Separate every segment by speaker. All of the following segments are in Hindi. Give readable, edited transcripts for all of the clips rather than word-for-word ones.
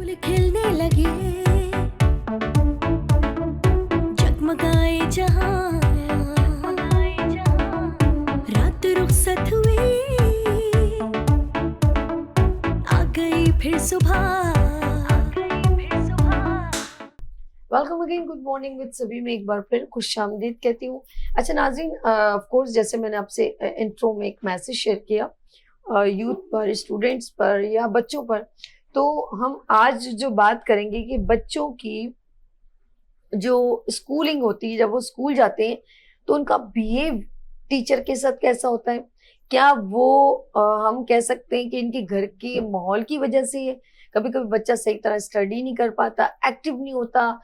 Speaker 1: फूल खिलने लगे, जगमगाए जहां, रात रुखसत हुई, आ गई फिर सुबह।
Speaker 2: Welcome again, good morning with सभी में एक बार फिर खुशामदीद कहती हूँ। अच्छा नाज़रीन, ऑफ कोर्स जैसे मैंने आपसे इंट्रो में एक मैसेज शेयर किया यूथ पर, स्टूडेंट्स पर या बच्चों पर, तो हम आज जो बात करेंगे कि बच्चों की जो स्कूलिंग होती है, जब वो स्कूल जाते हैं तो उनका बिहेव टीचर के साथ कैसा होता है। क्या वो हम कह सकते हैं कि इनके घर के माहौल की वजह से है। कभी कभी बच्चा सही तरह स्टडी नहीं कर पाता, एक्टिव नहीं होता,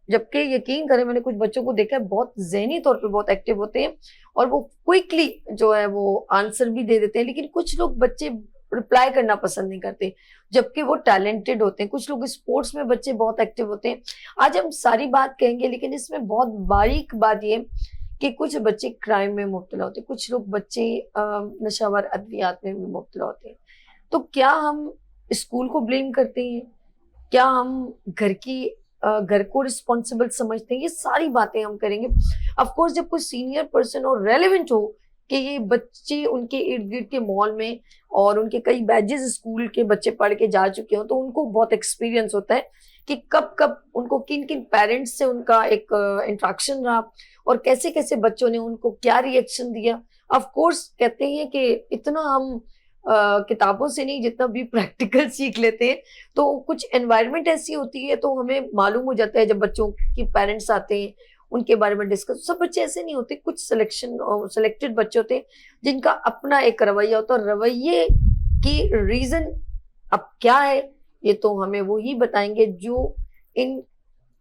Speaker 2: जबकि यकीन करें मैंने कुछ बच्चों को देखा है बहुत ज़हनी तौर पे बहुत एक्टिव होते हैं और वो क्विकली जो है वो आंसर भी दे देते हैं, लेकिन कुछ लोग बच्चे रिप्लाई करना पसंद नहीं करते जबकि वो टैलेंटेड होते हैं। कुछ लोग स्पोर्ट्स में बच्चे बहुत एक्टिव होते हैं। आज हम सारी बात कहेंगे, लेकिन इसमें बहुत बारीक बात ये कि कुछ बच्चे क्राइम में मुब्तला होते हैं, कुछ लोग बच्चे नशावर अद्वियात में भी मुब्तला होते हैं। तो क्या हम स्कूल को ब्लेम करते हैं, क्या हम घर को रिस्पॉन्सिबल समझते हैं, ये सारी बातें हम करेंगे। ऑफ कोर्स जब कोई सीनियर पर्सन और रेलेवेंट हो कि ये बच्चे उनके इर्द गिर्द के मॉल में और उनके कई बैचेस स्कूल के बच्चे पढ़ के जा चुके हो, तो उनको बहुत एक्सपीरियंस होता है कि कब कब उनको किन किन पेरेंट्स से उनका एक इंट्रैक्शन रहा और कैसे कैसे बच्चों ने उनको क्या रिएक्शन दिया। ऑफ कोर्स कहते हैं कि इतना हम किताबों से नहीं जितना भी प्रैक्टिकल सीख लेते हैं, तो कुछ एनवायरनमेंट ऐसी होती है तो हमें मालूम हो जाता है। जब बच्चों के पेरेंट्स आते हैं उनके बारे में डिस्कस, सब बच्चे ऐसे नहीं होते, कुछ सेलेक्टेड बच्चे होते हैं जिनका अपना एक रवैया होता है। रवैये की रीजन अब क्या है ये तो हमें वो ही बताएंगे जो इन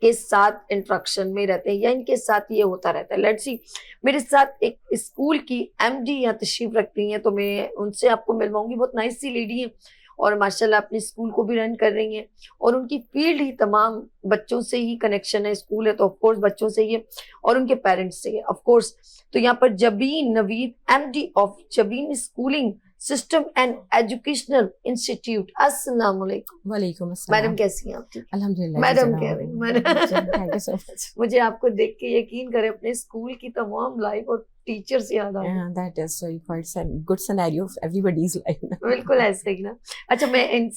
Speaker 2: के साथ इंट्रैक्शन में रहते हैं या इनके साथ ये होता रहता है। लेट्स सी, मेरे साथ एक स्कूल की एमडी यहाँ तशरीफ रखती हैं, तो मैं उनसे आपको मिलवाऊंगी। बहुत नाइस सी लेडी है और माशाल्लाह अपने स्कूल को भी रन कर रही हैं और उनकी फील्ड ही तमाम बच्चों से ही कनेक्शन है। स्कूल है तो ऑफकोर्स बच्चों से ही है और उनके पेरेंट्स से है ऑफकोर्स। तो यहाँ पर Jabeen Naveed, MD of Jabeen schooling system and educational institute. अस्सलाम वालेकुम।
Speaker 3: वालेकुम अस्सलाम।
Speaker 2: मैडम कैसी हैं आप? ठीक,
Speaker 3: अल्हम्दुलिल्लाह।
Speaker 2: मैडम कह रही हूँ।
Speaker 3: Thank you so much.
Speaker 2: मुझे आपको देख के यकीन करें अपने स्कूल की तमाम लाइफ और टीचर्स याद आ गए।
Speaker 3: That is quite good scenario of everybody's life.
Speaker 2: बिल्कुल ऐसे ही ना। अच्छा, मैं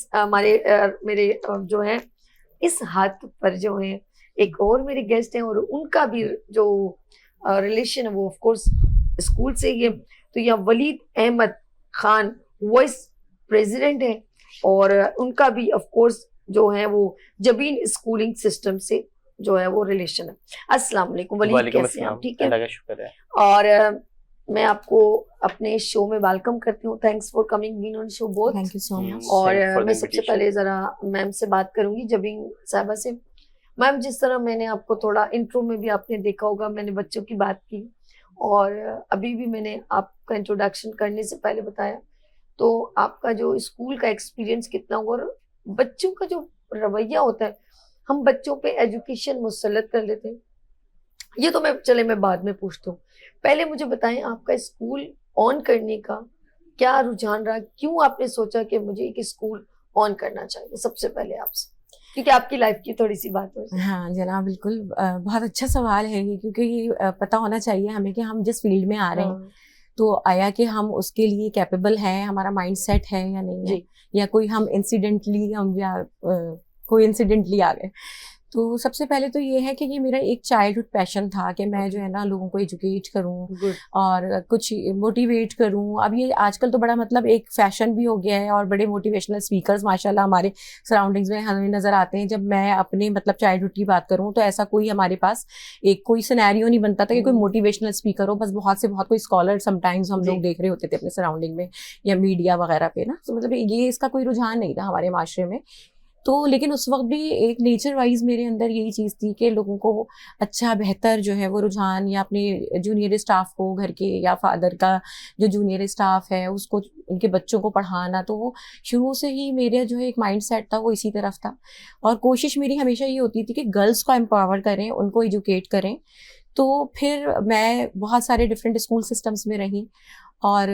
Speaker 2: मेरे जो है इस हाथ पर जो है एक और मेरे गेस्ट हैं और उनका भी जो रिलेशन है वो ऑफ कोर्स स्कूल से ही है। तो यह वलीद अहमद खान वाइस प्रेसिडेंट है और उनका भी ऑफ कोर्स जो है वो जबीन स्कूलिंग सिस्टम से जो है वो रिलेशन है। अस्सलाम वालेकुम वलीद, कैसे हैं आप? ठीक है,
Speaker 4: अल्लाह का शुक्र है।
Speaker 2: और मैं आपको अपने शो में वेलकम करती हूँ। Thanks for coming being on show both.
Speaker 3: Thank you so much.
Speaker 2: और मैं सबसे पहले जरा मैम से बात करूंगी, जबीन साहिबा से। मैम, जिस तरह मैंने आपको थोड़ा इंट्रो में भी आपने देखा होगा, मैंने बच्चों की बात की और अभी भी मैंने आपका इंट्रोडक्शन करने से पहले बताया, तो आपका जो स्कूल का एक्सपीरियंस कितना हुआ और बच्चों का जो रवैया होता है, हम बच्चों पे एजुकेशन मुसल्लत कर लेते हैं, ये तो मैं बाद में पूछता हूँ। पहले मुझे बताएं आपका स्कूल ऑन करने का क्या रुझान रहा, क्यों आपने सोचा कि मुझे एक स्कूल ऑन करना चाहिए? सबसे पहले आपसे, क्योंकि आपकी लाइफ की थोड़ी सी बात हो।
Speaker 3: हाँ जनाब, बिल्कुल बहुत अच्छा सवाल है ये, क्योंकि पता होना चाहिए हमें कि हम जिस फील्ड में आ रहे हैं तो आया कि हम उसके लिए कैपेबल हैं, हमारा माइंड सेट है या नहीं है, या कोई हम इंसिडेंटली हम या कोई इंसिडेंटली आ गए। तो सबसे पहले तो ये है कि ये मेरा एक चाइल्डहुड पैशन था कि मैं जो है ना लोगों को एजुकेट करूं और कुछ मोटिवेट करूं। अब ये आजकल तो बड़ा मतलब एक फैशन भी हो गया है और बड़े मोटिवेशनल स्पीकर्स माशाल्लाह हमारे सराउंडिंग्स में हमें नज़र आते हैं। जब मैं अपने मतलब चाइल्डहुड की बात करूं तो ऐसा कोई हमारे पास एक कोई सिनेरियो नहीं बनता था कि कोई मोटिवेशनल स्पीकर हो। बस बहुत कोई स्कॉलर समटाइम्स हम लोग देख रहे होते थे अपने सराउंडिंग में या मीडिया वगैरह पे ना, तो मतलब ये इसका कोई रुझान नहीं था हमारे माशरे में। तो लेकिन उस वक्त भी एक नेचर वाइज मेरे अंदर यही चीज़ थी कि लोगों को अच्छा बेहतर जो है वो रुझान, या अपने जूनियर स्टाफ को घर के या फादर का जो जूनियर स्टाफ है उसको उनके बच्चों को पढ़ाना, तो वो शुरू से ही मेरा जो है एक माइंड सेट था वो इसी तरफ था। और कोशिश मेरी हमेशा ये होती थी कि गर्ल्स को एम्पावर करें, उनको एजुकेट करें। तो फिर मैं बहुत सारे डिफरेंट स्कूल सिस्टम्स में रही और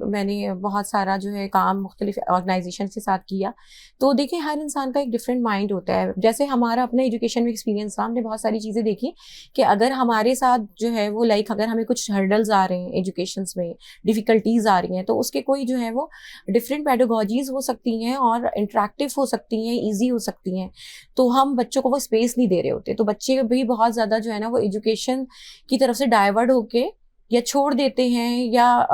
Speaker 3: मैंने बहुत सारा जो है काम मुख्तलिफ ऑर्गेनाइजेशन के साथ किया। तो देखिए हर इंसान का एक डिफरेंट माइंड होता है। जैसे हमारा अपना एजुकेशन में एक्सपीरियंस था, हमने बहुत सारी चीज़ें देखी कि अगर हमारे साथ जो है वो अगर हमें कुछ हर्डल्स आ रहे हैं एजुकेशंस में, डिफ़िकल्टीज आ रही हैं, तो उसके कोई जो है वो डिफरेंट पेडागोजीज हो सकती हैं और इंटरेक्टिव हो सकती हैं, ईजी हो सकती हैं। तो हम बच्चों को वो स्पेस नहीं दे रहे होते, तो बच्चे भी बहुत ज़्यादा जो है ना वो एजुकेशन की तरफ से डाइवर्ट होके या छोड़ देते हैं या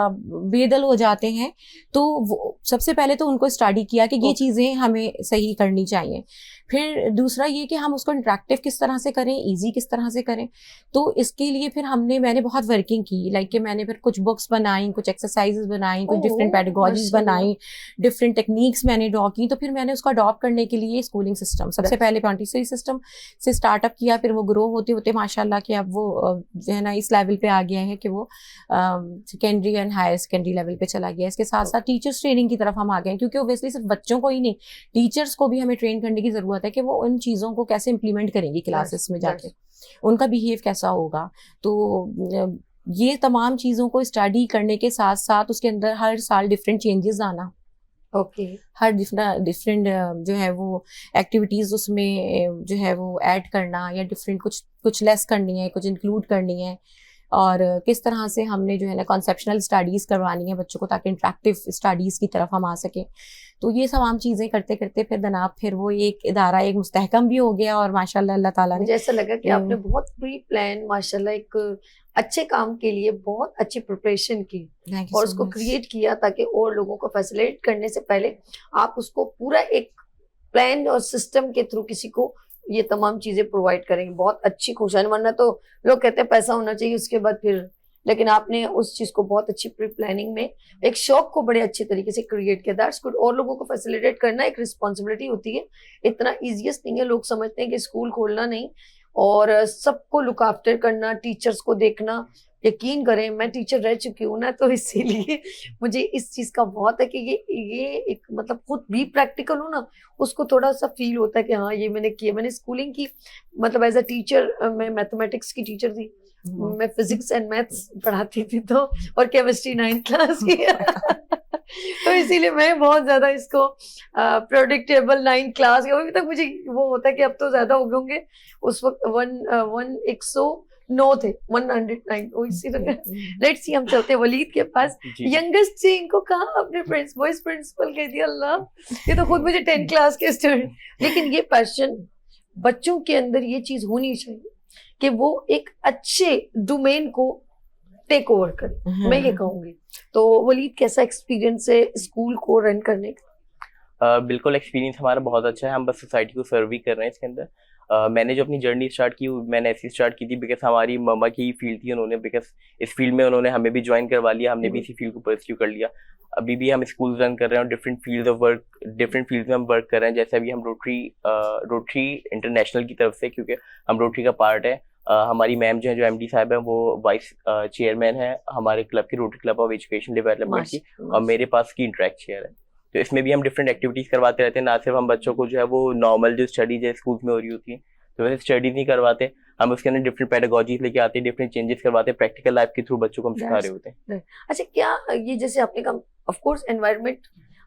Speaker 3: बेदल हो जाते हैं। तो सबसे पहले तो उनको स्टडी किया कि ये चीज़ें हमें सही करनी चाहिए। फिर दूसरा ये कि हम उसको इंटरेक्टिव किस तरह से करें, इजी किस तरह से करें। तो इसके लिए फिर मैंने बहुत वर्किंग की, लाइक कि मैंने फिर कुछ बुक्स बनाई, कुछ एक्सरसाइजेज बनाई, कुछ डिफरेंट पेडागोजीज बनाई, डिफरेंट टेक्निक्स मैंने ड्रॉ की। तो फिर मैंने उसको अडॉप्ट करने के लिए स्कूलिंग सिस्टम सबसे पहले मॉन्टेसरी सिस्टम से स्टार्टअप किया। फिर वो ग्रो होते होते माशाल्लाह कि अब वो जो है ना इस लेवल पे आ गया है कि वो secondary and higher secondary level पे चला गया है। इसके साथ साथ टीचर्स ट्रेनिंग की तरफ हम आ गए हैं, क्योंकि ओब्वियसली सिर्फ बच्चों को ही नहीं, टीचर्स को भी हमें ट्रेन करने की जरूरत है कि वो उन चीज़ों को कैसे इम्प्लीमेंट करेंगी क्लासेस में जाके, उनका बिहेव कैसा होगा। तो ये तमाम चीज़ों को स्टडी करने के साथ साथ उसके अंदर हर साल डिफरेंट चेंजेस आना, हर डिफरेंट जो है वो एक्टिविटीज़ उसमें जो है वो ऐड करना, या डिफरेंट कुछ लेस करनी है, कुछ इंक्लूड करनी है, और किस तरह से हमने जो है ना कॉन्सेप्शनल स्टडीज़ करवानी है बच्चों को ताकि इंटरेक्टिव स्टडीज़ की तरफ हम आ सकें। तो ये तमाम चीज़ें करते करते फिर वो एक इदारा एक मुस्तहकम भी हो गया, और माशाल्लाह अल्लाह ताला ने
Speaker 2: मुझे ऐसा लगा कि आपने बहुत प्री प्लान माशाल्लाह एक अच्छे काम के लिए बहुत अच्छी प्रिपरेशन की और उसको क्रिएट किया ताकि और लोगों को फैसिलिटेट करने से पहले आप उसको पूरा एक प्लान और सिस्टम के थ्रू किसी को ये तमाम चीजें प्रोवाइड करेंगे। बहुत अच्छी खुशान, वरना तो लोग कहते हैं पैसा होना चाहिए उसके बाद फिर, लेकिन आपने उस चीज को बहुत अच्छी प्री प्लानिंग में एक शौक को बड़े अच्छे तरीके से क्रिएट किया। That's good. और लोगों को फैसिलिटेट करना एक रिस्पॉन्सिबिलिटी होती है, इतना ईजीएस्ट नहीं है। लोग समझते हैं कि स्कूल खोलना नहीं और सबको लुक आफ्टर करना, टीचर्स को देखना। यकीन करें मैं टीचर रह चुकी हूँ ना, तो इसीलिए मुझे इस चीज का बहुत है कि ये एक मतलब खुद भी प्रैक्टिकल हो ना, उसको थोड़ा सा फील होता है कि हाँ ये मैंने किया। मैंने स्कूलिंग की, मतलब एज अ टीचर मैं मैथमेटिक्स की टीचर थी, मैं फिजिक्स एंड मैथ्स पढ़ाती थी, तो और केमिस्ट्री 9th क्लास की तो इसीलिए मैं बहुत ज्यादा इसको प्रोडिक्टेबल 9th क्लास के अभी तक मुझे वो होता है कि अब तो ज्यादा हो गए होंगे। उस वक्त 109 थे, 109 इसी तरह। लेट्स सी, हम चलते हैं वलीद के पास। यंगेस्ट से इनको कहा अपने वाइस प्रिंसिपल कह दिया, अल्लाह ये तो खुद मुझे 10th क्लास के स्टूडेंट। लेकिन ये पैशन बच्चों के अंदर ये चीज होनी चाहिए कि वो एक अच्छे डोमेन को टेक ओवर करे, मैं ये कहूंगी। तो वलीद कैसा एक्सपीरियंस है स्कूल को रन करने का?
Speaker 4: बिल्कुल एक्सपीरियंस हमारा बहुत अच्छा है। हम बस सोसाइटी को सर्व भी कर रहे हैं इसके अंदर। मैंने जो अपनी जर्नी स्टार्ट की मैंने ऐसी स्टार्ट की थी बिकॉज हमारी मम्मा की फील्ड थी, उन्होंने बिकॉज इस फील्ड में उन्होंने हमें भी ज्वाइन करवा लिया, हमने भी इसी फील्ड को परस्यू कर लिया। अभी भी हम स्कूल रन कर रहे हैं और different field of work, different field में हम वर्क कर रहे हैं। जैसे अभी हम रोटरी इंटरनेशनल की तरफ से, क्योंकि हम रोटरी का पार्ट है। हमारी मैम जो है, जो MD साहब है, वो वाइस चेयरमैन है हमारे क्लब की, rotary club of education development की, और मेरे पास की इंटरेक्ट चेयर है। तो इसमें भी हम डिफरेंट एक्टिविटीज करवाते रहते हैं। ना सिर्फ हम बच्चों को जो है वो नॉर्मल जो स्टडी जो स्कूल में हो रही होती है तो वैसे स्टडीज नहीं करवाते, हम उसके अंदर डिफरेंट पेडागोजीज लेके आते हैं, डिफरेंट चेंजेस करवाते हैं, प्रैक्टिकल लाइफ के थ्रू बच्चों को हम सिखा रहे होते हैं।
Speaker 2: अच्छा, क्या ये जैसे आपने कहा ऑफ कोर्स एनवायरनमेंट,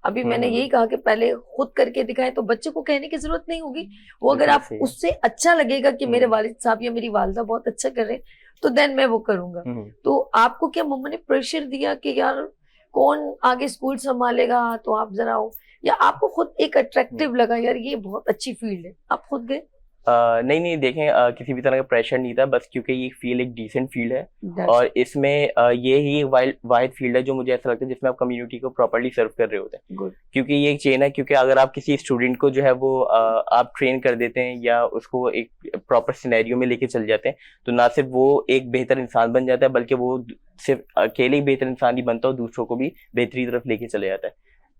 Speaker 2: अभी मैंने यही कहा कि पहले खुद करके दिखाएं तो बच्चे को कहने की जरूरत नहीं होगी। वो अगर आप उससे अच्छा लगेगा कि मेरे वालिद साहब या मेरी वालिदा बहुत अच्छा कर रहे हैं तो देन मैं वो करूंगा। तो आपको क्या मम्मा ने प्रेशर दिया कि यार कौन आगे स्कूल संभालेगा, तो आप जरा हो, या आपको खुद एक अट्रैक्टिव लगा यार ये बहुत अच्छी फील्ड है, आप खुद गए?
Speaker 4: नहीं देखें, किसी भी तरह का प्रेशर नहीं था, बस क्योंकि ये फील्ड एक डिसेंट फील्ड है और इसमें ये ही वाहिद फील्ड है जो मुझे ऐसा लगता है जिसमें आप कम्युनिटी को प्रॉपर्ली सर्व कर रहे होते हैं। क्योंकि ये एक चेन है, क्योंकि अगर आप किसी स्टूडेंट को जो है वो आप ट्रेन कर देते हैं या उसको एक प्रॉपर सिनेरियो में लेके चल जाते हैं, तो ना सिर्फ वो एक बेहतर इंसान बन जाता है बल्कि वो सिर्फ अकेले ही बेहतर इंसान ही बनता है, दूसरों को भी बेहतरी तरफ लेके चले जाता है।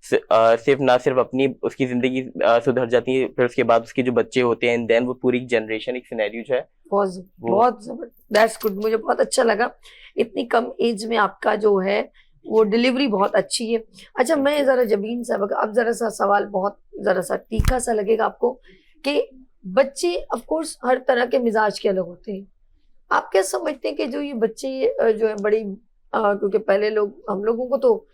Speaker 4: सिर्फ ना सिर्फ अपनी उसकी जिंदगी सुधर जाती है, फिर उसके बाद उसके जो बच्चे होते हैं, देन वो पूरी जनरेशन एक सिनेरियो जो है
Speaker 2: बहुत दैट्स गुड। मुझे बहुत अच्छा लगा इतनी कम एज में आपका जो है वो डिलीवरी बहुत अच्छी है। अच्छा, मैं जरा जबीन साहब, अब जरा सा सवाल बहुत जरा सा तीखा सा लगेगा आपको कि बच्चे ऑफ कोर्स हर तरह के मिजाज के अलग होते हैं। आप क्या समझते हैं कि जो ये बच्चे जो है बड़ी क्योंकि पहले लोग, हम लोगों को तो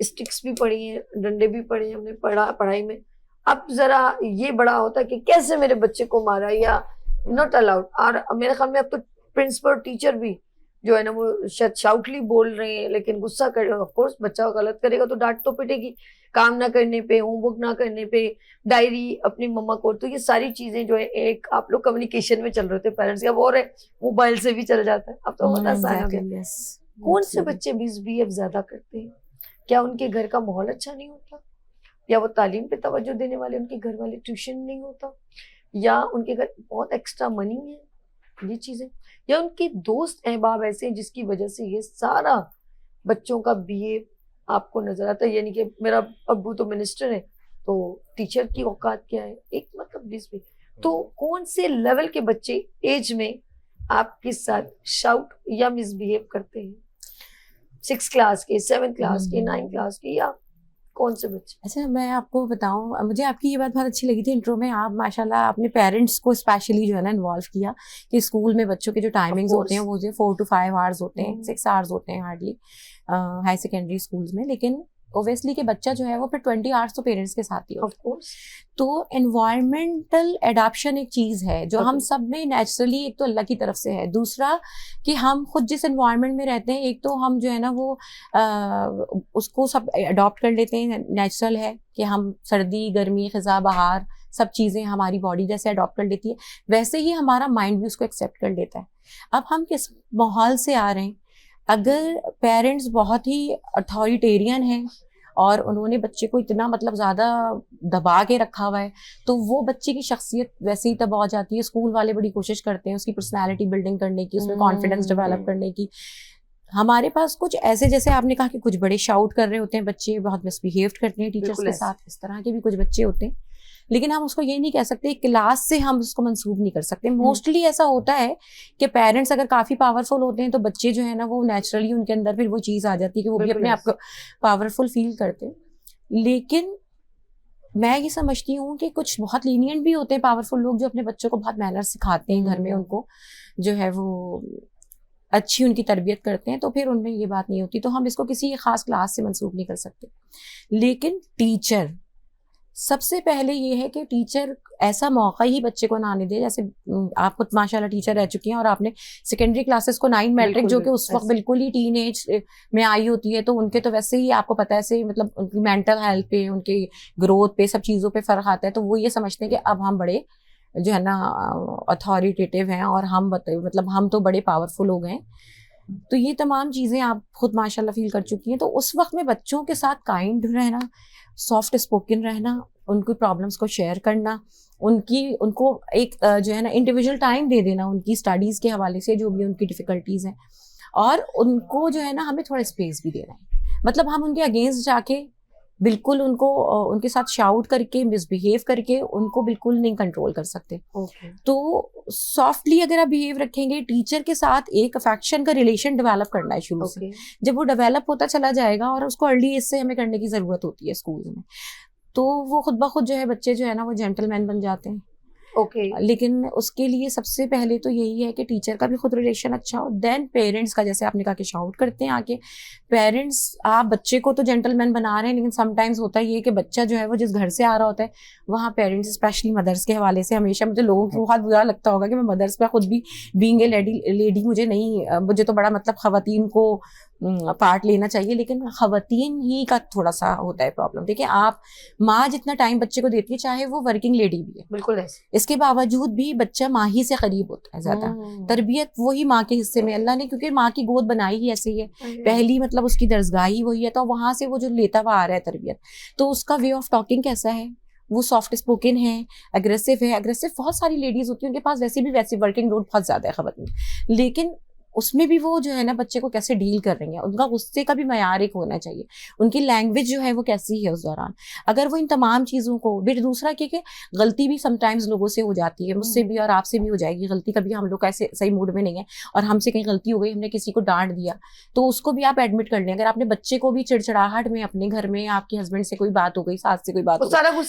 Speaker 2: स्टिक्स भी पड़ी हैं, डंडे भी पड़े हैं, हमने पढ़ाई में। अब जरा ये बड़ा होता है कि कैसे मेरे बच्चे को मारा, या नॉट अलाउड। और मेरे ख्याल में अब तो प्रिंसिपल टीचर भी जो है ना वो शायद शाउटली बोल रहे हैं, लेकिन गुस्सा कर, ऑफ कोर्स बच्चा गलत करेगा तो डांट तो पिटेगी, काम ना करने पे, होमवर्क ना करने पे, डायरी अपनी मम्मा को। तो ये सारी चीजें जो है, एक आप लोग कम्युनिकेशन में चल रहे थे पेरेंट्स का, वो मोबाइल से भी चल जाता है, अब तो बहुत आसान हो गया। कौन से बच्चे मिसबिहेव ज्यादा करते हैं? क्या उनके घर का माहौल अच्छा नहीं होता, या वो तालीम पे तवज्जो देने वाले उनके घर वाले ट्यूशन नहीं होता, या उनके घर बहुत एक्स्ट्रा मनी है, ये चीजें, या उनके दोस्त अहबाब ऐसे हैं जिसकी वजह से ये सारा बच्चों का बिहेव आपको नजर आता है। यानी कि मेरा अब्बू तो मिनिस्टर है, तो टीचर की औकात क्या है, एक मतलब भी। तो कौन से लेवल के बच्चे एज में आपके साथ शाउट या मिसबिहेव करते हैं? 6 क्लास के, 7 क्लास के, 9 क्लास के, या कौन से बच्चे?
Speaker 3: अच्छा, मैं आपको बताऊं, मुझे आपकी ये बात बहुत अच्छी लगी थी इंट्रो में। आप माशाल्लाह अपने पेरेंट्स को स्पेशली जो है ना इन्वॉल्व किया कि स्कूल में बच्चों के जो टाइमिंग्स होते हैं वो जो 4 to 5 आवर्स होते हैं, 6 आवर्स होते हैं हार्डली हाई सेकेंडरी स्कूल्स में। लेकिन ओब्वियसली कि बच्चा जो है वो फिर 20 आवर्स तो पेरेंट्स के साथ ही होता है।
Speaker 2: Of course.
Speaker 3: तो एनवायरमेंटल एडाप्शन एक चीज़ है जो हम सब में नेचुरली, एक तो अल्लाह की तरफ से है, दूसरा कि हम खुद जिस एनवायरनमेंट में रहते हैं, एक तो हम जो है ना वो उसको सब अडॉप्ट कर लेते हैं, नेचुरल है कि हम सर्दी गर्मी खिज़ा बहार सब चीज़ें हमारी बॉडी जैसे अडॉप्ट कर लेती है, वैसे ही हमारा माइंड भी उसको एक्सेप्ट कर लेता है। अब हम किस माहौल से आ रहे हैं, अगर पेरेंट्स बहुत ही अथॉरिटेरियन हैं और उन्होंने बच्चे को इतना मतलब ज़्यादा दबा के रखा हुआ है, तो वो बच्चे की शख्सियत वैसे ही तबाह हो जाती है। स्कूल वाले बड़ी कोशिश करते हैं उसकी पर्सनैलिटी बिल्डिंग करने की, उसमें कॉन्फिडेंस डेवलप करने की। हमारे पास कुछ ऐसे, जैसे आपने कहा कि कुछ बड़े शाउट कर रहे होते हैं बच्चे, बहुत मिसबिहेव करते हैं टीचर्स के साथ, इस तरह के भी कुछ बच्चे होते हैं। लेकिन हम उसको ये नहीं कह सकते, क्लास से हम उसको मंसूब नहीं कर सकते। मोस्टली ऐसा होता है कि पेरेंट्स अगर काफ़ी पावरफुल होते हैं तो बच्चे जो है ना वो नेचुरली उनके अंदर फिर वो चीज़ आ जाती है कि वो भी अपने आप को पावरफुल फील करते हैं। लेकिन मैं ये समझती हूँ कि कुछ बहुत लीनियंट भी होते हैं पावरफुल लोग जो अपने बच्चों को बहुत मैनर्स सिखाते हैं, घर में उनको जो है वो अच्छी उनकी तरबियत करते हैं, तो फिर उनमें ये बात नहीं होती। तो हम इसको किसी ख़ास क्लास से मंसूब नहीं कर सकते। लेकिन टीचर, सबसे पहले ये है कि टीचर ऐसा मौका ही बच्चे को ना आने दे। जैसे आप खुद माशाल्लाह टीचर रह चुकी हैं और आपने सेकेंडरी क्लासेस को 9 मैट्रिक जो कि उस वक्त बिल्कुल ही टीन एज में आई होती है, तो उनके तो वैसे ही आपको पता है से मतलब उनकी मेंटल हेल्थ पे, उनकी ग्रोथ पे, सब चीज़ों पे फ़र्क आता है। तो वो ये समझते हैं कि अब हम बड़े जो है ना अथॉरिटेटिव हैं और हम मतलब हम तो बड़े पावरफुल हो गए। तो ये तमाम चीज़ें आप खुद माशाल्लाह फील कर चुकी हैं। तो उस वक्त में बच्चों के साथ काइंड रहना, सॉफ्ट स्पोकन रहना, उनकी प्रॉब्लम्स को शेयर करना, उनको एक जो है ना इंडिविजुअल टाइम दे देना उनकी स्टडीज़ के हवाले से, जो भी उनकी डिफ़िकल्टीज़ हैं, और उनको जो है ना हमें थोड़ा स्पेस भी देना है। मतलब हम उनके अगेंस्ट जाके बिल्कुल उनको उनके साथ शाउट करके, मिसबिहेव करके उनको बिल्कुल नहीं कंट्रोल कर सकते। तो सॉफ्टली अगर आप बिहेव रखेंगे, टीचर के साथ एक अफेक्शन का रिलेशन डेवलप करना है शुरू से। जब वो डेवलप होता चला जाएगा, और उसको अर्ली एज से हमें करने की ज़रूरत होती है स्कूल में, तो वो खुद ब खुद जो है बच्चे जो है ना वो जेंटलमैन बन जाते हैं। लेकिन उसके लिए सबसे पहले तो यही है कि टीचर का भी खुद रिलेशन अच्छा हो, देन पेरेंट्स का। जैसे आपने कहा कि शाउट करते हैं आके पेरेंट्स, आप बच्चे को तो जेंटलमैन बना रहे हैं, लेकिन समटाइम्स होता है ये कि बच्चा जो है वो जिस घर से आ रहा होता है वहाँ पेरेंट्स, स्पेशली मदर्स के हवाले से, हमेशा मुझे लोगों को बहुत बुरा लगता होगा कि मैं मदर्स पे खुद भी बीइंग ए लेडी मुझे तो बड़ा मतलब ख़वातीन को पार्ट लेना चाहिए, लेकिन ख़वातीन ही का थोड़ा सा होता है प्रॉब्लम। देखिए, आप माँ जितना टाइम बच्चे को देती है, चाहे वो वर्किंग लेडी भी है, बिल्कुल ऐसे, इसके बावजूद भी बच्चा माँ ही से करीब होता है ज़्यादा। तरबियत वही माँ के हिस्से में अल्लाह ने, क्योंकि माँ की गोद बनाई ही ऐसे ही है, पहली मतलब उसकी दरसगाह ही वही है, तो वहाँ से वो जो लेता हुआ आ रहा है तरबियत, तो उसका वे ऑफ टॉकिंग कैसा है, वो सॉफ्ट स्पोकन है, अग्रेसिव है। अग्रेसिव बहुत सारी लेडीज़ होती हैं, उनके पास वैसे वर्किंग लोड बहुत ज़्यादा है ख़वातीन, लेकिन उसमें भी वो जो है ना बच्चे को कैसे डील कर रही हैं, उनका गुस्से का भी मयार एक होना चाहिए, उनकी लैंग्वेज जो है वो कैसी है उस दौरान। अगर वो इन तमाम चीज़ों को, फिर दूसरा कि गलती भी समटाइम्स लोगों से हो जाती है, मुझसे भी और आपसे भी हो जाएगी गलती। कभी हम लोग ऐसे सही मूड में नहीं है और हमसे कहीं गलती हो गई, हमने किसी को डांट दिया, तो उसको भी आप एडमिट कर लें। अगर आपने बच्चे को भी चिड़चिड़ाहट में, अपने घर में आपके हस्बैंड से कोई बात हो गई, सास से कोई बात हो गई,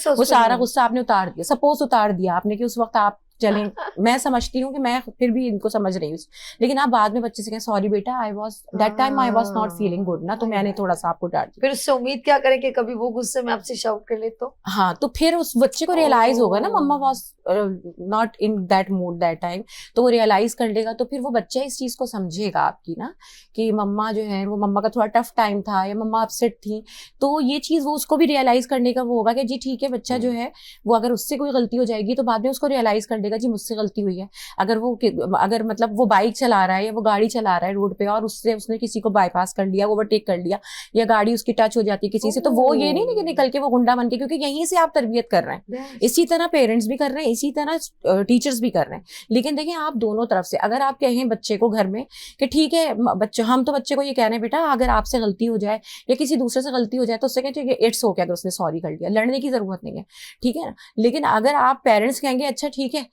Speaker 3: वो सारा गुस्सा आपने उतार दिया, सपोज उतार दिया आपने कि उस वक्त आप चलें, मैं समझती हूँ कि मैं फिर भी इनको समझ रही हूँ, लेकिन आप बाद में बच्चे से कहें सॉरी बेटा, I was that time I was not feeling good ना, तो मैंने थोड़ा सा आपको डांट दिया।
Speaker 2: फिर उससे उम्मीद क्या करें कि कभी वो गुस्से में आपसे शाउट कर ले तो?
Speaker 3: हाँ, तो फिर उस बच्चे को रियलाइज होगा ना mumma was not in that mood that time, तो वो रियलाइज कर लेगा, तो फिर वो बच्चा इस चीज को समझेगा आपकी ना, कि मम्मा जो है वो मम्मा का थोड़ा टफ टाइम था या मम्मा अपसेट थी, तो ये चीज वो उसको भी रियलाइज करने का वो होगा कि जी ठीक है, बच्चा जो है वो अगर उससे कोई गलती हो जाएगी तो बाद में उसको रियलाइज कर देगा जी मुझसे गलती हुई है। अगर मतलब वो बाइक चला रहा है या वो गाड़ी चला रहा है रोड पे और उससे उसने किसी को बाईपास कर लिया, ओवरटेक कर लिया, या गाड़ी उसकी टच हो जाती है किसी से, तो वो ये नहीं कि निकल के वो गुंडा बन के, क्योंकि यहीं से आप तरबियत कर रहे हैं, इसी तरह पेरेंट्स भी कर रहे हैं, इसी तरह टीचर्स भी कर रहे हैं। लेकिन देखिए आप दोनों तरफ से, अगर आप कहें बच्चे को घर में कि ठीक है बच्चे, हम तो बच्चे को ये कह रहे हैं बेटा अगर आपसे गलती हो जाए या किसी दूसरे से गलती हो जाए तो उससे कहें ठीक है इट्स ओके, अगर उसने सॉरी कर लिया, लड़ने की जरूरत नहीं है, ठीक है ना। लेकिन अगर आप पेरेंट्स कहेंगे अच्छा ठीक है,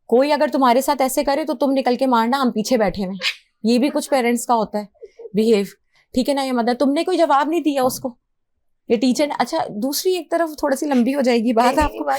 Speaker 3: कोई अगर तुम्हारे साथ ऐसे करे तो तुम निकल के मारना, हम पीछे बैठे हुए, ये भी कुछ पेरेंट्स का होता है बिहेव, ठीक है ना। ये मतलब तुमने कोई जवाब नहीं दिया उसको, ये टीचर ने, अच्छा दूसरी एक तरफ थोड़ी सी लंबी हो जाएगी बात आपको।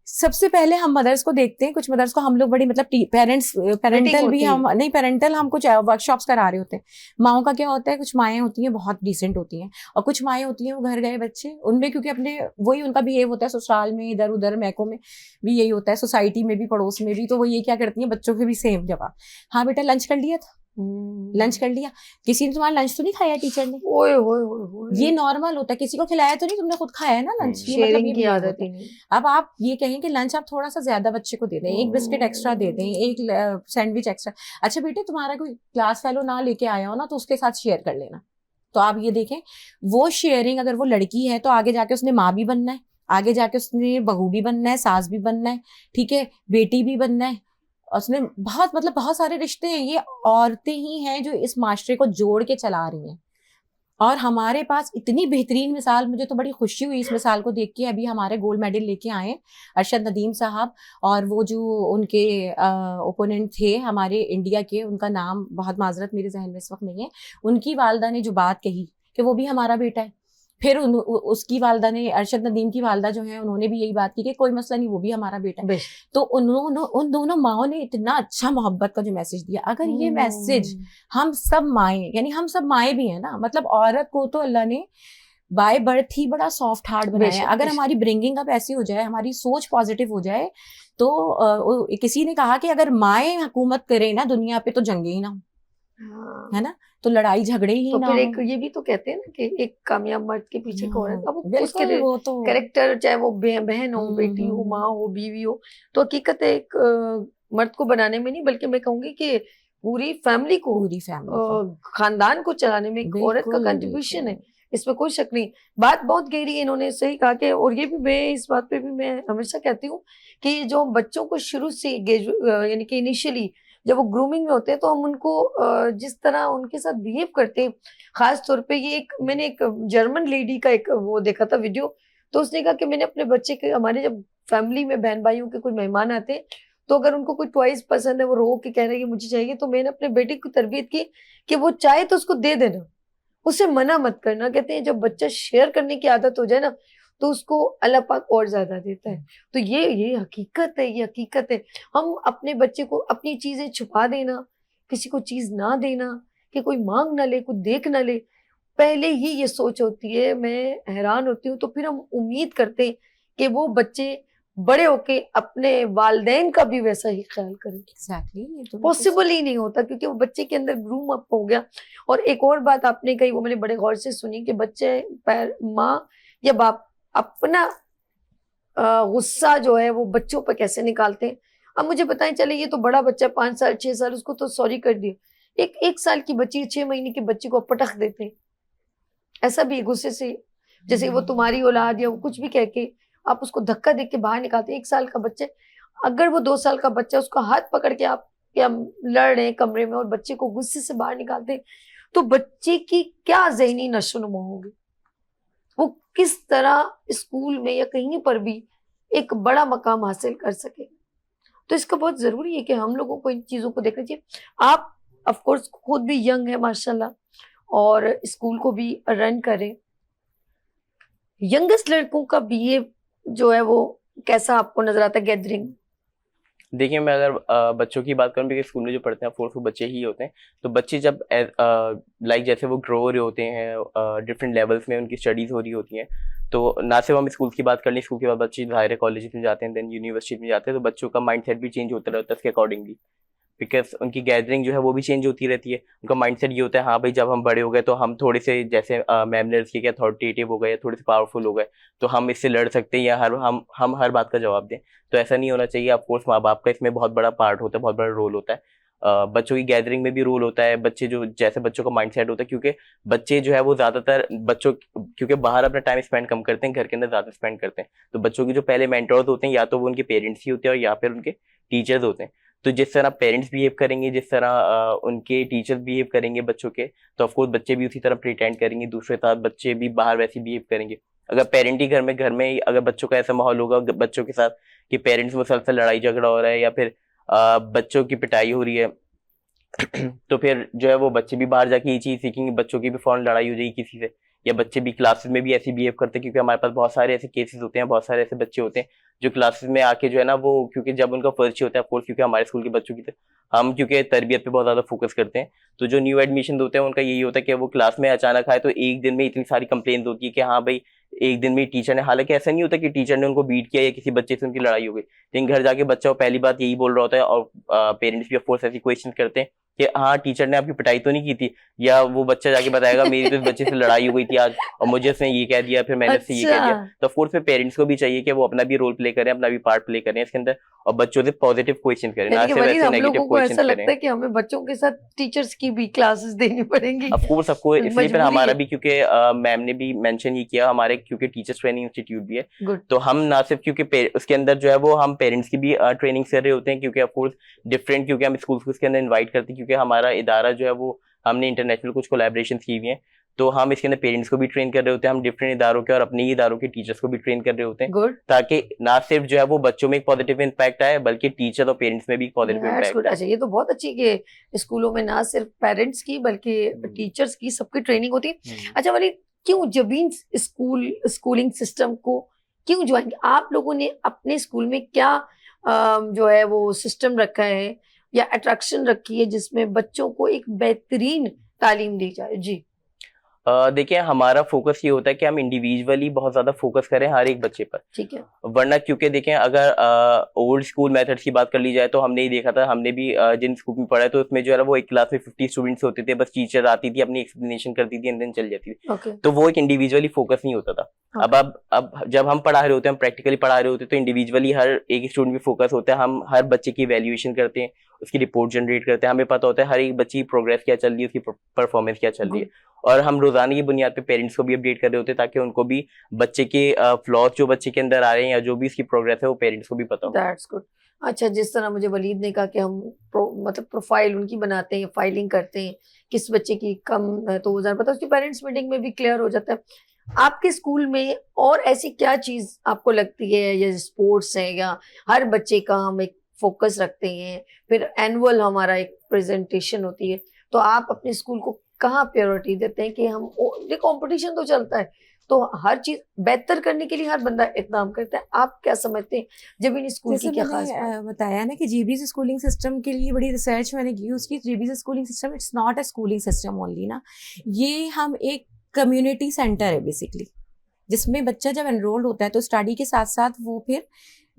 Speaker 3: सबसे पहले हम मदर्स को देखते हैं, कुछ मदर्स को हम लोग बड़ी मतलब पेरेंटल भी हम नहीं, पेरेंटल हम कुछ वर्कशॉप्स करा रहे होते हैं। माओं का क्या होता है, कुछ माएँ होती हैं बहुत डिसेंट होती हैं, और कुछ माएँ होती हैं वो घर गए बच्चे, उनमें क्योंकि अपने वही उनका बिहेव होता है, ससुराल में इधर उधर मैकों में भी यही होता है, सोसाइटी में भी पड़ोस में भी, तो वो ये क्या करती हैं बच्चों के भी सेम जवाब, हाँ बेटा लंच कर लिया था, लंच कर लिया, किसी ने तुम्हारा लंच तो नहीं खाया टीचर ने,
Speaker 2: ओए होए होए,
Speaker 3: ये नॉर्मल होता है, किसी को खिलाया तो नहीं, तुमने खुद खाया है ना लंच, ये मतलब
Speaker 2: शेयरिंग
Speaker 3: ये
Speaker 2: की
Speaker 3: behavior
Speaker 2: आदत
Speaker 3: होता
Speaker 2: ही
Speaker 3: है।
Speaker 2: नहीं।
Speaker 3: अब आप ये कहें कि लंच आप थोड़ा सा ज्यादा बच्चे को दे दें, एक बिस्किट एक्स्ट्रा दे दें, एक सैंडविच एक्स्ट्रा, अच्छा बेटे तुम्हारा कोई क्लास फेलो ना लेके आया हो ना तो उसके साथ शेयर कर लेना, तो आप ये देखें वो शेयरिंग, अगर वो लड़की है तो आगे जाके उसने माँ भी बनना है, आगे जाके उसने बहू भी बनना है, सास भी बनना है, ठीक है, बेटी भी बनना है, उसने बहुत मतलब बहुत सारे रिश्ते हैं, ये औरतें ही हैं जो इस माशरे को जोड़ के चला रही हैं। और हमारे पास इतनी बेहतरीन मिसाल, मुझे तो बड़ी खुशी हुई इस मिसाल को देख के, अभी हमारे गोल्ड मेडल लेके आए अरशद नदीम साहब, और वो जो उनके ओपोनेंट थे हमारे इंडिया के, उनका नाम बहुत माजरत मेरे जहन में इस वक्त नहीं है, उनकी वालदा ने जो बात कही कि वो भी हमारा बेटा है, फिर उसकी वालदा ने, अरशद नदीम की वालदा जो है उन्होंने भी यही बात की कि कोई मसला नहीं, वो भी हमारा बेटा है। तो उन दोनों माओं ने इतना अच्छा मोहब्बत का जो मैसेज दिया, अगर ये मैसेज हम सब माएँ, यानी हम सब माएँ भी हैं ना, मतलब औरत को तो अल्लाह ने बाय बर्थ ही बड़ा सॉफ्ट हार्ट बनाया है, अगर हमारी ब्रिंगिंग अप ऐसी हो जाए, हमारी सोच पॉजिटिव हो जाए, तो किसी ने कहा कि अगर माएँ हुकूमत करें ना दुनिया पे तो जंगे ही ना हो, है ना, तो लड़ाई झगड़े ही
Speaker 2: तो
Speaker 3: ना
Speaker 2: फिर
Speaker 3: हो।
Speaker 2: एक ये भी तो कहते हैं ना कि एक कामयाब मर्द के पीछे कौन है, अब उसके
Speaker 3: बिल्कुल, वो तो
Speaker 2: कैरेक्टर, चाहे वो बहन हो, बेटी हो, माँ हो, बीवी हो, तो हकीकत है एक मर्द को बनाने में नहीं, बल्कि मैं कहूंगी कि पूरी फैमिली को, खानदान को चलाने में एक औरत का कंट्रीब्यूशन है, इसमें कोई शक नहीं। बात बहुत गहरी है, इन्होंने सही कहा कि, और ये भी मैं इस बात पे भी मैं हमेशा कहती हूँ कि जो बच्चों को शुरू से यानी कि इनिशियली जब वो ग्रूमिंग में होते हैं तो हम उनको जिस तरह उनके साथ बिहेव करते हैं, खास तौर पे ये मैंने एक जर्मन लेडी का एक वो देखा था वीडियो, तो उसने कहा कि मैंने अपने बच्चे के, हमारे जब फैमिली में बहन भाइयों के कोई मेहमान आते हैं तो अगर उनको कोई टॉयज पसंद है, वो रो के कह रहे हैं कि मुझे चाहिए, तो मैंने अपने बेटे की तरबियत की कि वो चाहे तो उसको दे देना, उसे मना मत करना। कहते हैं जब बच्चा शेयर करने की आदत हो जाए ना तो उसको अल्लाह पाक और ज्यादा देता है। तो ये हकीकत है, ये हकीकत है। हम अपने बच्चे को अपनी चीजें छुपा देना, किसी को चीज ना देना, कि कोई मांग ना ले, कोई देख ना ले, पहले ही ये सोच होती है। मैं हैरान होती हूँ। तो फिर हम उम्मीद करते हैं कि वो बच्चे बड़े होके अपने वालिदैन का भी वैसा ही ख्याल करें।
Speaker 3: एग्जैक्टली,
Speaker 2: पॉसिबल ही नहीं होता, क्योंकि वो बच्चे के अंदर ग्रूम अप हो गया। और एक और बात आपने कही, वो मैंने बड़े गौर से सुनी, कि बच्चे माँ या बाप अपना गुस्सा जो है वो बच्चों पर कैसे निकालते हैं। अब मुझे बताएं, चले ये तो बड़ा बच्चा 5 साल 6 साल, उसको तो सॉरी कर दिया, एक साल की बच्ची 6 महीने के बच्चे को पटक देते हैं, ऐसा भी गुस्से से, जैसे वो तुम्हारी औलाद या वो कुछ भी कह के आप उसको धक्का दे के बाहर निकालते हैं। 1 साल का बच्चा, अगर वो 2 साल का बच्चा, उसका हाथ पकड़ के आप या लड़ रहे हैं कमरे में और बच्चे को गुस्से से बाहर निकालते हैं, तो बच्चे की क्या ज़हनी नशोनुमा होगी, वो किस तरह स्कूल में या कहीं पर भी एक बड़ा मकाम हासिल कर सके। तो इसका बहुत जरूरी है कि हम लोगों को इन चीजों को देखना चाहिए। आप ऑफ कोर्स खुद भी यंग है माशाल्लाह, और स्कूल को भी रन करें। यंगेस्ट लड़कों का बिहेव जो है वो कैसा आपको नजर आता है? गैदरिंग
Speaker 4: देखिए मैं अगर बच्चों की बात करूँ, क्योंकि स्कूल में जो पढ़ते हैं फोर्थ वो बच्चे ही होते हैं, तो बच्चे जब लाइक जैसे वो ग्रो हो रहे होते हैं, डिफरेंट लेवल्स में उनकी स्टडीज हो रही होती हैं, तो ना सिर्फ हम स्कूल की बात कर लें, स्कूल के बाद बच्चे जाहिर है कॉलेज में जाते हैं, देन यूनिवर्सिटी में जाते हैं, तो बच्चों का माइंड सेट भी चेंज होता रहता है उसके अकॉर्डिंगली, बिकॉज उनकी गैदरिंग जो है वो भी चेंज होती रहती है। उनका माइंडसेट ये होता है, हाँ भाई जब हम बड़े हो गए तो हम थोड़े से, जैसे मैम ने किया, अथॉरिटेटिव हो गए, थोड़े से पावरफुल हो गए, तो हम इससे लड़ सकते हैं या हम हर बात का जवाब दें। तो ऐसा नहीं होना चाहिए। ऑफकोर्स माँ बाप का इसमें बहुत बड़ा पार्ट होता है, बहुत बड़ा रोल होता है। बच्चों की गैदरिंग में भी रोल होता है। बच्चे जो, जैसे बच्चों का माइंडसेट होता है, क्योंकि बच्चे जो है वो ज्यादातर बच्चों, क्योंकि बाहर अपना टाइम स्पेंड कम करते हैं, घर के अंदर ज्यादा स्पेंड करते हैं, तो बच्चों के जो पहले मेंटर्स होते हैं या तो वो उनके पेरेंट्स ही होते हैं और या फिर उनके टीचर्स होते हैं। तो जिस तरह पेरेंट्स बिहेव करेंगे, जिस तरह उनके टीचर्स बिहेव करेंगे बच्चों के, तो ऑफकोर्स बच्चे भी उसी तरह प्रिटेंड करेंगे दूसरे साथ, बच्चे भी बाहर वैसे बिहेव करेंगे। अगर पेरेंट ही घर में ही अगर बच्चों का ऐसा माहौल होगा बच्चों के साथ कि पेरेंट्स मुसलसल लड़ाई झगड़ा हो रहा है या फिर बच्चों की पिटाई हो रही है तो फिर जो है वो बच्चे भी बाहर जाके ये चीज सीखेंगे, बच्चों की भी फौरन लड़ाई हो जाएगी किसी से, या बच्चे भी क्लासेस में भी ऐसे बिहेव करते हैं। क्योंकि हमारे पास बहुत सारे ऐसे केसेस होते हैं, बहुत सारे ऐसे बच्चे होते हैं जो क्लासेस में आके जो है ना वो, क्योंकि जब उनका फर्स्ट ईयर होता है, ऑफकोर्स क्योंकि हमारे स्कूल के बच्चों की हम क्योंकि तरबियत पे बहुत ज्यादा फोकस करते हैं, तो जो न्यू एडमिशन होते हैं उनका यही होता है कि वो क्लास में अचानक आए तो एक दिन में इतनी सारी कंप्लेंट होती है कि हाँ भाई एक दिन में टीचर ने, हालांकि ऐसा नहीं होता कि टीचर ने उनको बीट किया या किसी बच्चे से उनकी लड़ाई हो गई, लेकिन घर जाके बच्चा पहली बात यही बोल रहा होता है, और पेरेंट्स भी ऑफकोर्स ऐसी क्वेश्चन करते हैं कि हाँ टीचर ने आपकी पिटाई तो नहीं की थी, या वो बच्चा जाके बताएगा मेरी तो इस बच्चे से लड़ाई हो गई थी आज और मुझे उसने ये कह दिया, फिर मैंने उससे ये कह दिया। तो ऑफकोर्स फिर पेरेंट्स को भी चाहिए कि वो अपना भी रोल प्ले करें, अपना भी पार्ट प्ले करें इसके अंदर, और बच्चों से पॉजिटिव क्वेश्चन करें, ना सिर्फ ऐसे नेगेटिव क्वेश्चन
Speaker 2: ऐसा लगता
Speaker 4: करें।
Speaker 2: है कि हमें बच्चों के साथ टीचर्स की भी क्लासेस देनी पड़ेंगी।
Speaker 4: ऑफकोर्स सबको, इसलिए फिर हमारा भी, क्योंकि मैम ने भी मेंशन ये किया हमारे, क्योंकि टीचर्स ट्रेनिंग इंस्टीट्यूट भी है,
Speaker 2: Good.
Speaker 4: तो हम ना सिर्फ क्योंकि उसके अंदर जो है वो हम पेरेंट्स की भी ट्रेनिंग कर रहे होते हैं, क्योंकि ऑफकोर्स डिफरेंट, क्योंकि हम स्कूल के अंदर इन्वाइट करते हैं, क्योंकि हमारा इदारा जो है वो हमने इंटरनेशनल कुछ कोलैबोरेशन की हुई है, तो हम इसके अंदर पेरेंट्स को भी ट्रेन कर रहे होते हैं, हम डिफरेंट इदारों के और अपने ही इदारों के टीचर्स को भी ट्रेन कर रहे होते हैं।
Speaker 2: गुड,
Speaker 4: ताकि ना सिर्फ जो है वो बच्चों में एक पॉजिटिव इम्पैक्ट आए, बल्कि टीचर और पेरेंट्स में भी पॉजिटिव इम्पैक्ट आए।
Speaker 2: अच्छा ये तो बहुत अच्छी कि स्कूलों में ना सिर्फ पेरेंट्स की बल्कि टीचर्स की सबकी ट्रेनिंग होती है। अच्छा वाली, क्यों जबीन स्कूलिंग सिस्टम को क्यों ज्वाइन, आप लोगों ने अपने स्कूल में क्या जो है वो सिस्टम रखा है या अट्रैक्शन रखी है जिसमें बच्चों को एक बेहतरीन तालीम दी जाए? जी
Speaker 4: देखिए हमारा फोकस ये होता है कि हम इंडिविजुअली बहुत ज्यादा फोकस करें हर एक बच्चे पर,
Speaker 2: ठीक है।
Speaker 4: वरना क्योंकि देखें अगर ओल्ड स्कूल मेथड्स की बात कर ली जाए तो हमने ही देखा था, हमने भी जिन स्कूल में पढ़ा है तो उसमें जो है वो एक क्लास में 50 स्टूडेंट्स होते थे, बस टीचर आती थी अपनी एक्सप्लेनेशन करती थी एंड देन चल जाती थी।
Speaker 2: Okay.
Speaker 4: तो वो एक इंडिविजुअली फोकस नहीं होता था। अब जब हम पढ़ा रहे होते हैं, हम प्रैक्टिकली पढ़ा रहे होते हैं, तो इंडिविजुअली हर एक स्टूडेंट भी फोकस होता है, हम हर बच्चे की वैल्यूएशन करते हैं, उसकी रिपोर्ट जनरेट करते हैं, हमें पता होता है हर एक बच्चे की प्रोग्रेस क्या चल रही है, उसकी परफॉर्मेंस क्या चल रही है, और हम रोजाना की बुनियाद पे पेरेंट्स को भी अपडेट कर रहे होते हैं ताकि उनको भी बच्चे के फ्लॉज जो बच्चे के अंदर आ रहे हैं या जो भी इसकी प्रोग्रेस है वो पेरेंट्स को भी पता हो।
Speaker 2: That's good. अच्छा जिस तरह मुझे वलीद ने कहा कि हम मतलब प्रोफाइल उनकी बनाते हैं, फाइलिंग करते हैं, किस बच्चे की कम है तो वो ज़रा पता उसकी पेरेंट्स मीटिंग में भी क्लियर हो जाता है। आपके स्कूल में और ऐसी क्या चीज़ आपको लगती है, या स्पोर्ट्स है या हर बच्चे का हम एक फोकस रखते हैं, फिर एनुअल हमारा एक प्रेजेंटेशन होती है, तो आप अपने स्कूल को कहाँ प्रायोरिटी देते हैं कि हम, ये कंपटीशन तो चलता है तो हर चीज बेहतर करने के लिए हर बंदा इकदाम करता है, आप क्या समझते हैं जब इन स्कूल की क्या खास बात?
Speaker 3: बताया ना कि जेबीसी स्कूलिंग सिस्टम के लिए बड़ी रिसर्च मैंने की, उसकी JBC schooling system it's not a schooling system only ना, ये हम एक कम्युनिटी सेंटर है बेसिकली, जिसमें बच्चा जब एनरोल्ड होता है तो स्टडी के साथ साथ वो फिर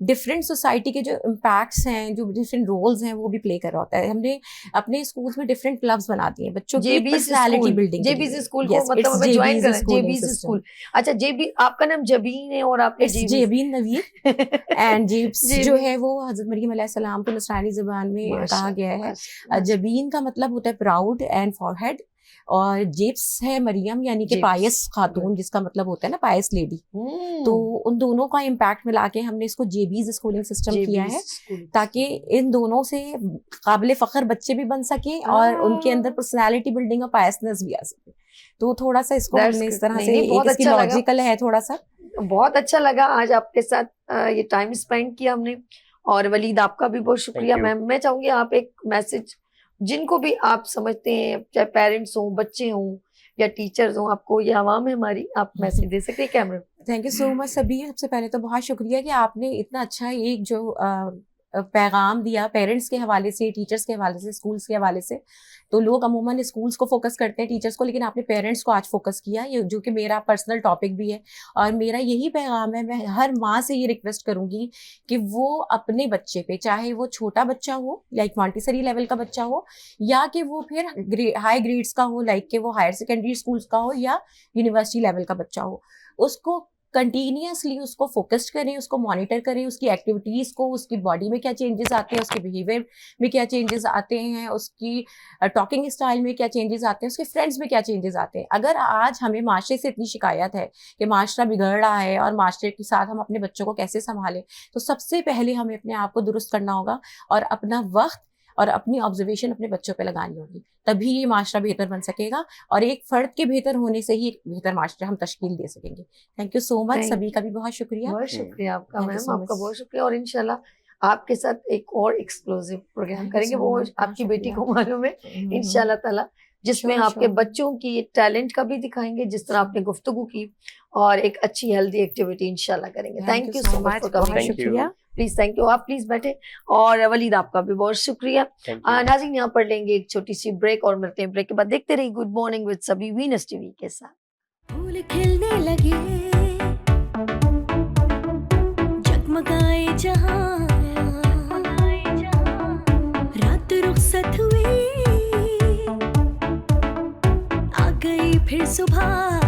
Speaker 3: डिफरेंट सोसाइटी के जो इम्पैक्ट्स हैं, जो डिफरेंट रोल्स हैं वो भी प्ले कर रहा होता है। हमने अपने स्कूल्स में डिफरेंट क्लब्स बना दिए बच्चों की पर्सनालिटी बिल्डिंग।
Speaker 2: जेबीसी स्कूल को मतलब हमें ज्वाइन करना है, जेबीसी स्कूल। अच्छा जेबी, आपका नाम जबीन है और आपने
Speaker 3: जेबीन नवीर एंड जेब्स जो है वो हजरत मरियम अलैहिस्सलाम को नसरानी ज़बान में कहा गया है। जबीन का मतलब होता है प्राउड एंड फॉरहेड, और जेब्स है मरियम यानी कि पायस खातून, जिसका मतलब होता है ना पायस लेडी। तो उन दोनों का इम्पैक्ट मिला के हमने इसको जेबीज स्कूलिंग सिस्टम किया है ताकि इन दोनों से काबिल फख्र बच्चे भी बन सके और उनके अंदर पर्सनालिटी बिल्डिंग और पायसनेस भी आ सके। तो थोड़ा सा इसको हमने इस तरह से एक इसकी लॉजिकल है थोड़ा सा।
Speaker 2: बहुत अच्छा लगा आज आपके साथ ये टाइम स्पेंड किया हमने, और वलीद आपका भी बहुत शुक्रिया। मैं चाहूंगी आप एक मैसेज जिनको भी आप समझते हैं, चाहे पेरेंट्स हों, बच्चे हों या टीचर्स हों, आपको ये आवाम है हमारी, आप मैसेज दे सकते हैं कैमरे।
Speaker 3: थैंक यू सो मच सभी। सबसे पहले तो बहुत शुक्रिया कि आपने इतना अच्छा एक जो पैगाम दिया पेरेंट्स के हवाले से, टीचर्स के हवाले से, स्कूल्स के हवाले से, तो लोग अमूमन स्कूल्स को फोकस करते हैं, टीचर्स को, लेकिन आपने पेरेंट्स को आज फोकस किया, ये जो कि मेरा पर्सनल टॉपिक भी है। और मेरा यही पैगाम है, मैं हर माँ से ये रिक्वेस्ट करूंगी कि वो अपने बच्चे पे, चाहे वो छोटा बच्चा हो लाइक मॉन्टेसरी लेवल का बच्चा हो, या कि वो फिर हाई ग्रेड्स का हो लाइक कि वो हायर सेकेंडरी स्कूल्स का हो, या यूनिवर्सिटी लेवल का बच्चा हो, उसको कंटिन्यूसली उसको फोकस्ड करें, उसको मॉनिटर करें, उसकी एक्टिविटीज़ को, उसकी बॉडी में क्या चेंजेस आते हैं, उसके बिहेवियर में क्या चेंजेस आते हैं, उसकी टॉकिंग स्टाइल में क्या चेंजेस आते हैं, उसके फ्रेंड्स में क्या चेंजेस आते हैं। अगर आज हमें माशरे से इतनी शिकायत है कि माशरा बिगड़ रहा है और माशरे के साथ हम अपने बच्चों को कैसे संभालें, तो सबसे पहले हमें अपने आप को दुरुस्त करना होगा और अपना वक्त और अपनी ऑब्जर्वेशन अपने बच्चों पे लगानी होगी, तभी ये माशरा बेहतर बन सकेगा और एक फर्द के बेहतर होने से ही एक बेहतर माशरा हम तश्कील दे सकेंगे। थैंक यू सो मच, सभी का भी बहुत शुक्रिया।
Speaker 2: बहुत शुक्रिया आपका
Speaker 3: Thank you
Speaker 2: मैम,
Speaker 3: so
Speaker 2: आपका
Speaker 3: much.
Speaker 2: बहुत शुक्रिया। और इंशाल्लाह आपके साथ एक और एक्सक्लूसिव प्रोग्राम
Speaker 3: Thank you
Speaker 2: करेंगे,
Speaker 3: so
Speaker 2: वो
Speaker 3: much.
Speaker 2: आपकी बेटी
Speaker 3: शुक्रिया।
Speaker 2: को मालूम है इंशाल्लाह ताला, जिसमें
Speaker 3: Sure,
Speaker 2: आपके
Speaker 3: sure.
Speaker 2: बच्चों की टैलेंट का भी दिखाएंगे, जिस तरह आपने गुफ्तगू की, और एक अच्छी हेल्दी एक्टिविटी इंशाल्लाह करेंगे। Thank you so much for
Speaker 3: बहुत
Speaker 2: कमिंग।
Speaker 4: Thank you.
Speaker 3: शुक्रिया।
Speaker 2: Please, thank you. आप प्लीज बैठे। और वलीद आपका भी बहुत शुक्रिया।
Speaker 4: Thank you.
Speaker 2: नाज़रीन, यहाँ पर लेंगे एक छोटी सी ब्रेक और मिलते हैं ब्रेक के बाद। देखते रहिए गुड मॉर्निंग विद सभी वीनस टीवी के साथ।
Speaker 1: फूल खिलने लगे, जगमगाए जहां, रात रुखसत हुई, आ गई फिर सुबह।